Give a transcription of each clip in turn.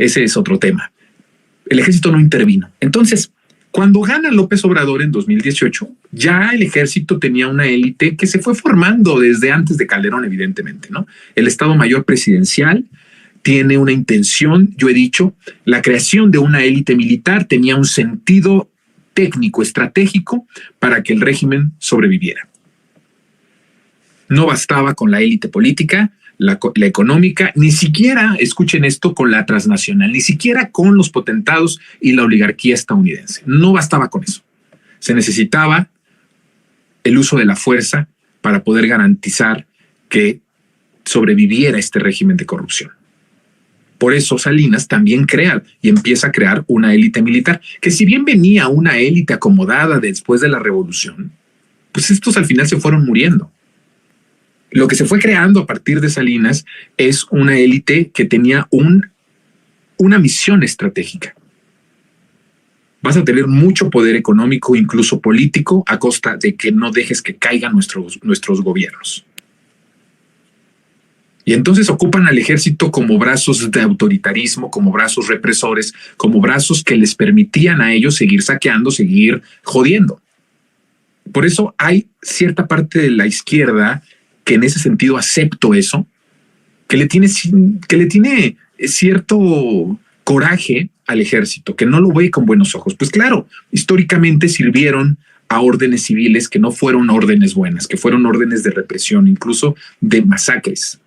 ese es otro tema. El ejército no intervino. Entonces, cuando gana López Obrador en 2018, ya el ejército tenía una élite que se fue formando desde antes de Calderón, evidentemente, ¿no? El Estado Mayor Presidencial tiene una intención, yo he dicho, la creación de una élite militar tenía un sentido técnico, estratégico, para que el régimen sobreviviera. No bastaba con la élite política, la económica, ni siquiera, escuchen esto, con la transnacional, ni siquiera con los potentados y la oligarquía estadounidense. No bastaba con eso. Se necesitaba el uso de la fuerza para poder garantizar que sobreviviera este régimen de corrupción. Por eso Salinas también crea y empieza a crear una élite militar, que si bien venía una élite acomodada después de la revolución, pues estos al final se fueron muriendo. Lo que se fue creando a partir de Salinas es una élite que tenía una misión estratégica. Vas a tener mucho poder económico, incluso político, a costa de que no dejes que caigan nuestros gobiernos. Y entonces ocupan al ejército como brazos de autoritarismo, como brazos represores, como brazos que les permitían a ellos seguir saqueando, seguir jodiendo. Por eso hay cierta parte de la izquierda que en ese sentido acepto eso, que le tiene cierto coraje al ejército, que no lo ve con buenos ojos. Pues claro, históricamente sirvieron a órdenes civiles que no fueron órdenes buenas, que fueron órdenes de represión, incluso de masacres.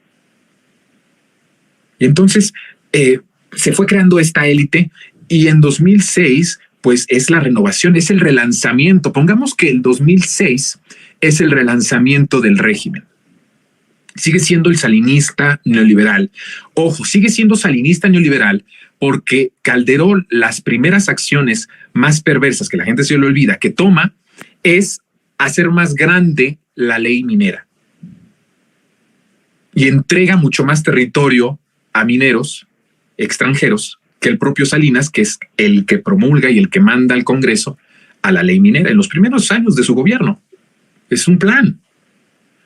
Y entonces se fue creando esta élite y en 2006 pues es la renovación, es el relanzamiento. Pongamos que el 2006 es el relanzamiento del régimen. Sigue siendo el salinista neoliberal. Ojo, sigue siendo salinista neoliberal porque Calderón, las primeras acciones más perversas que la gente se le olvida que toma es hacer más grande la ley minera y entrega mucho más territorio a mineros extranjeros que el propio Salinas, que es el que promulga y el que manda al Congreso a la ley minera en los primeros años de su gobierno. Es un plan.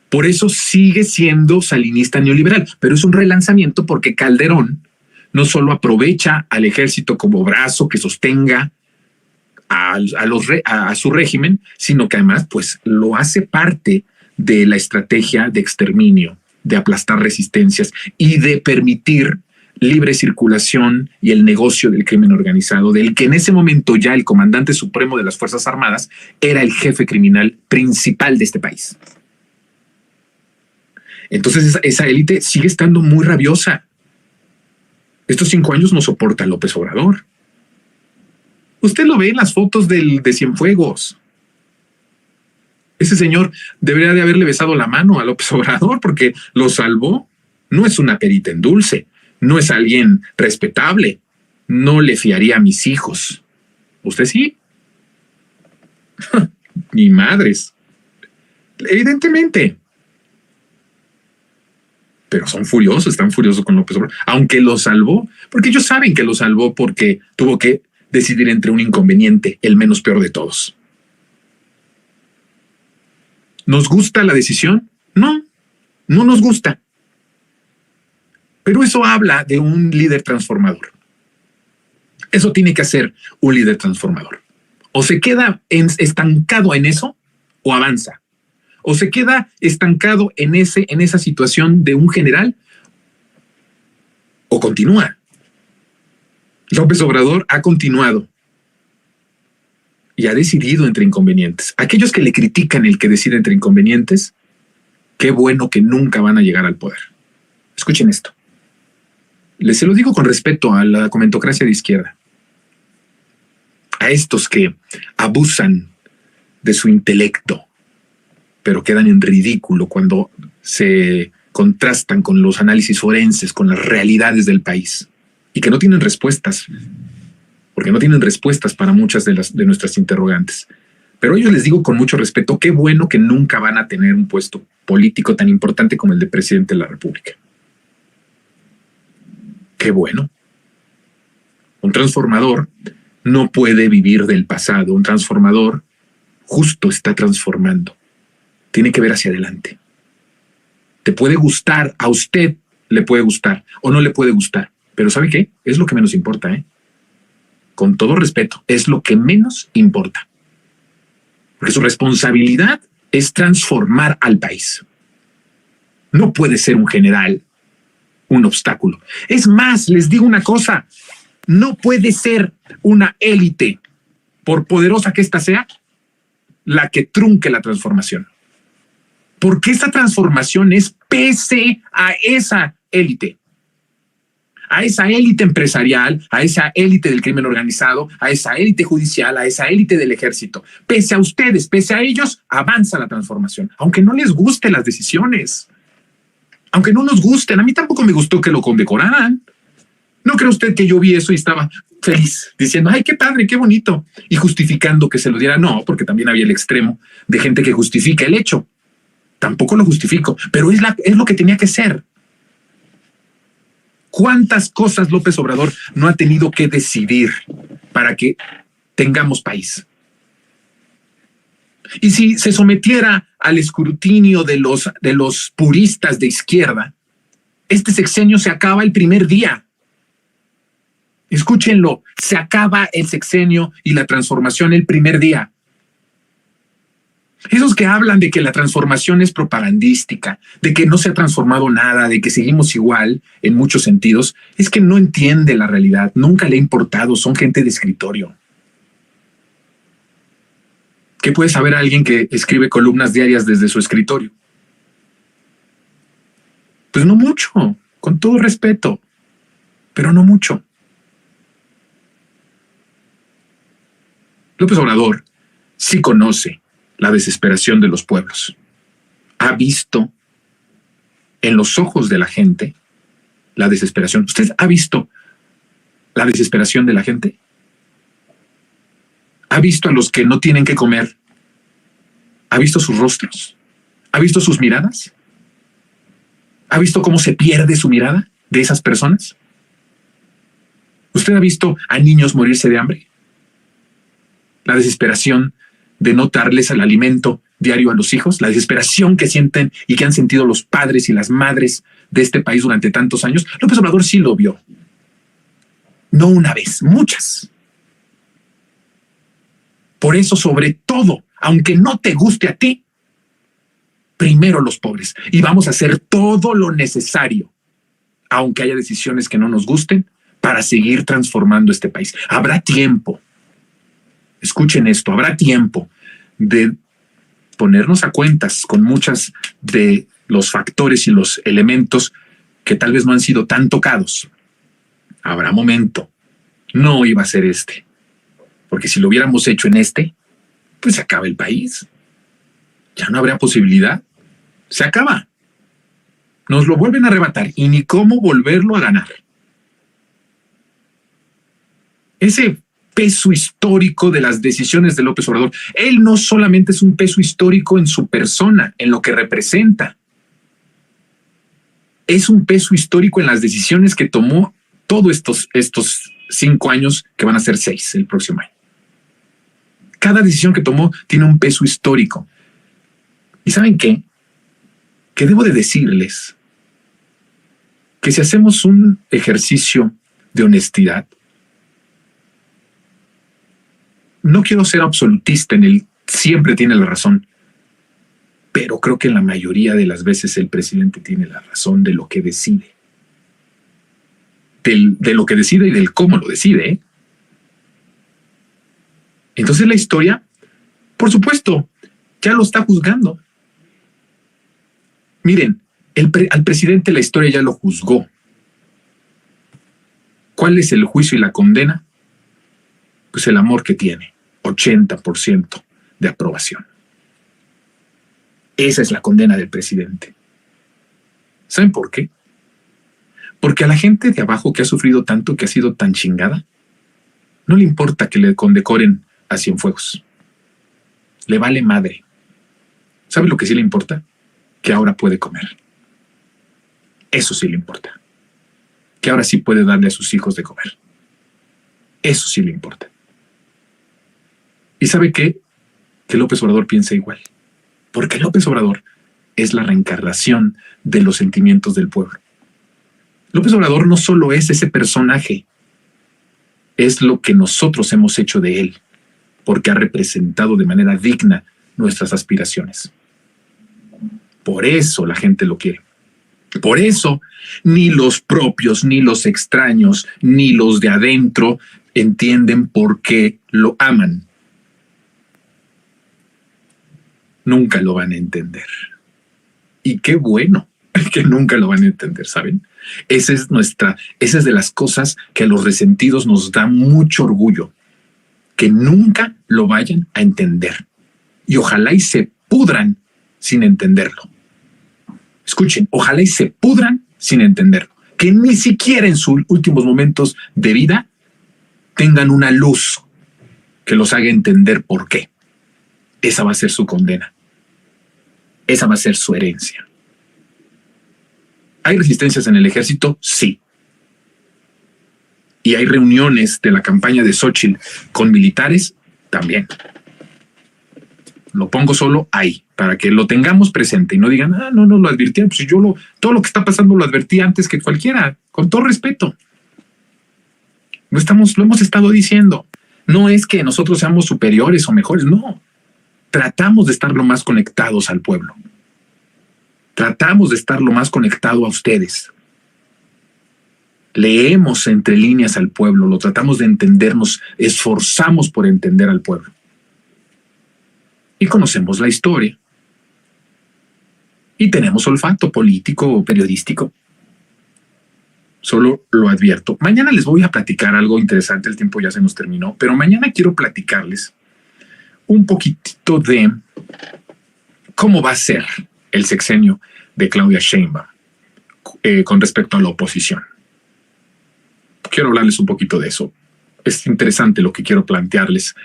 Por eso sigue siendo salinista neoliberal, pero es un relanzamiento porque Calderón no solo aprovecha al ejército como brazo que sostenga a su régimen, sino que además pues lo hace parte de la estrategia de exterminio, de aplastar resistencias y de permitir libre circulación y el negocio del crimen organizado, del que en ese momento ya el comandante supremo de las Fuerzas Armadas era el jefe criminal principal de este país. Entonces esa élite sigue estando muy rabiosa. Estos 5 años no soporta a López Obrador. Usted lo ve en las fotos de Cienfuegos. Ese señor debería de haberle besado la mano a López Obrador porque lo salvó. No es una perita en dulce, no es alguien respetable. No le fiaría a mis hijos. ¿Usted sí? Ni madres. Evidentemente. Pero son furiosos, están furiosos con López Obrador, aunque lo salvó, porque ellos saben que lo salvó porque tuvo que decidir entre un inconveniente, el menos peor de todos. ¿Nos gusta la decisión? No, no nos gusta. Pero eso habla de un líder transformador. Eso tiene que hacer un líder transformador. O se queda estancado en eso o avanza. O se queda estancado en esa situación de un general o continúa. López Obrador ha continuado y ha decidido entre inconvenientes. Aquellos que le critican el que decide entre inconvenientes, qué bueno que nunca van a llegar al poder. Escuchen esto. Se lo digo con respeto a la comentocracia de izquierda. A estos que abusan de su intelecto, pero quedan en ridículo cuando se contrastan con los análisis forenses, con las realidades del país, y que no tienen respuestas, porque no tienen respuestas para muchas de nuestras interrogantes. Pero a ellos les digo con mucho respeto, qué bueno que nunca van a tener un puesto político tan importante como el de presidente de la República. Qué bueno. Un transformador no puede vivir del pasado. Un transformador justo está transformando. Tiene que ver hacia adelante. Te puede gustar, a usted le puede gustar o no le puede gustar, Pero ¿sabe qué? Es lo que menos importa, ¿eh? Con todo respeto, es lo que menos importa. Porque su responsabilidad es transformar al país. No puede ser un general un obstáculo. Es más, les digo una cosa, no puede ser una élite, por poderosa que ésta sea, la que trunque la transformación. Porque esta transformación es pese a esa élite empresarial, a esa élite del crimen organizado, a esa élite judicial, a esa élite del ejército. Pese a ustedes, pese a ellos, avanza la transformación, aunque no les gusten las decisiones, aunque no nos gusten. A mí tampoco me gustó que lo condecoraran. ¿No cree usted que yo vi eso y estaba feliz, diciendo, ay, qué padre, qué bonito, y justificando que se lo diera? No, porque también había el extremo de gente que justifica el hecho. Tampoco lo justifico, pero es lo que tenía que ser. ¿Cuántas cosas López Obrador no ha tenido que decidir para que tengamos país? Y si se sometiera al escrutinio de los puristas de izquierda, este sexenio se acaba el primer día. Escúchenlo, se acaba el sexenio y la transformación el primer día. Esos que hablan de que la transformación es propagandística, de que no se ha transformado nada, de que seguimos igual en muchos sentidos, es que no entiende la realidad, nunca le ha importado, son gente de escritorio. ¿Qué puede saber alguien que escribe columnas diarias desde su escritorio? Pues no mucho, con todo respeto, pero no mucho. López Obrador sí conoce la desesperación de los pueblos. Ha visto en los ojos de la gente la desesperación. ¿Usted ha visto la desesperación de la gente? ¿Ha visto a los que no tienen que comer? ¿Ha visto sus rostros? ¿Ha visto sus miradas? ¿Ha visto cómo se pierde su mirada de esas personas? ¿Usted ha visto a niños morirse de hambre? La desesperación de no darles el alimento diario a los hijos, la desesperación que sienten y que han sentido los padres y las madres de este país durante tantos años. López Obrador sí lo vio. No una vez, muchas. Por eso, sobre todo, aunque no te guste a ti, primero los pobres. Y vamos a hacer todo lo necesario, aunque haya decisiones que no nos gusten, para seguir transformando este país. Habrá tiempo. Escuchen esto, habrá tiempo de ponernos a cuentas con muchas de los factores y los elementos que tal vez no han sido tan tocados. Habrá momento. No iba a ser este. Porque si lo hubiéramos hecho en este, pues se acaba el país. Ya no habría posibilidad. Se acaba. Nos lo vuelven a arrebatar y ni cómo volverlo a ganar. Ese peso histórico de las decisiones de López Obrador. Él no solamente es un peso histórico en su persona, en lo que representa. Es un peso histórico en las decisiones que tomó todos estos 5 años, que van a ser 6 el próximo año. Cada decisión que tomó tiene un peso histórico. ¿Y saben qué? Que debo de decirles que si hacemos un ejercicio de honestidad, no quiero ser absolutista en el siempre tiene la razón, pero creo que en la mayoría de las veces el presidente tiene la razón de lo que decide. De lo que decide y del cómo lo decide, ¿eh? Entonces la historia, por supuesto, ya lo está juzgando. Miren, al presidente la historia ya lo juzgó. ¿Cuál es el juicio y la condena? Pues el amor que tiene. 80% de aprobación. Esa es la condena del presidente. ¿Saben por qué? Porque a la gente de abajo que ha sufrido tanto, que ha sido tan chingada, no le importa que le condecoren a Cienfuegos. Le vale madre. ¿Sabe lo que sí le importa? Que ahora puede comer. Eso sí le importa. Que ahora sí puede darle a sus hijos de comer. Eso sí le importa. ¿Y sabe qué? Que López Obrador piensa igual. Porque López Obrador es la reencarnación de los sentimientos del pueblo. López Obrador no solo es ese personaje, es lo que nosotros hemos hecho de él, porque ha representado de manera digna nuestras aspiraciones. Por eso la gente lo quiere. Por eso ni los propios, ni los extraños, ni los de adentro entienden por qué lo aman. Nunca lo van a entender. Y qué bueno que nunca lo van a entender, ¿saben? Esa es de las cosas que a los resentidos nos da mucho orgullo, que nunca lo vayan a entender. Y ojalá y se pudran sin entenderlo. Escuchen, ojalá y se pudran sin entenderlo. Que ni siquiera en sus últimos momentos de vida tengan una luz que los haga entender por qué. Esa va a ser su condena. Esa va a ser su herencia. ¿Hay resistencias en el ejército? Sí. ¿Y hay reuniones de la campaña de Xóchitl con militares? También. Lo pongo solo ahí, para que lo tengamos presente y no digan, no lo advirtieron, pues todo lo que está pasando lo advertí antes que cualquiera, con todo respeto. Lo hemos estado diciendo. No es que nosotros seamos superiores o mejores, no. Tratamos de estar lo más conectados al pueblo. Tratamos de estar lo más conectado a ustedes. Leemos entre líneas al pueblo, lo tratamos de entendernos, esforzamos por entender al pueblo. Y conocemos la historia. Y tenemos olfato político o periodístico. Solo lo advierto. Mañana les voy a platicar algo interesante, el tiempo ya se nos terminó, pero mañana quiero platicarles un poquitito de cómo va a ser el sexenio de Claudia Sheinbaum con respecto a la oposición. Quiero hablarles un poquito de eso. Es interesante lo que quiero plantearles.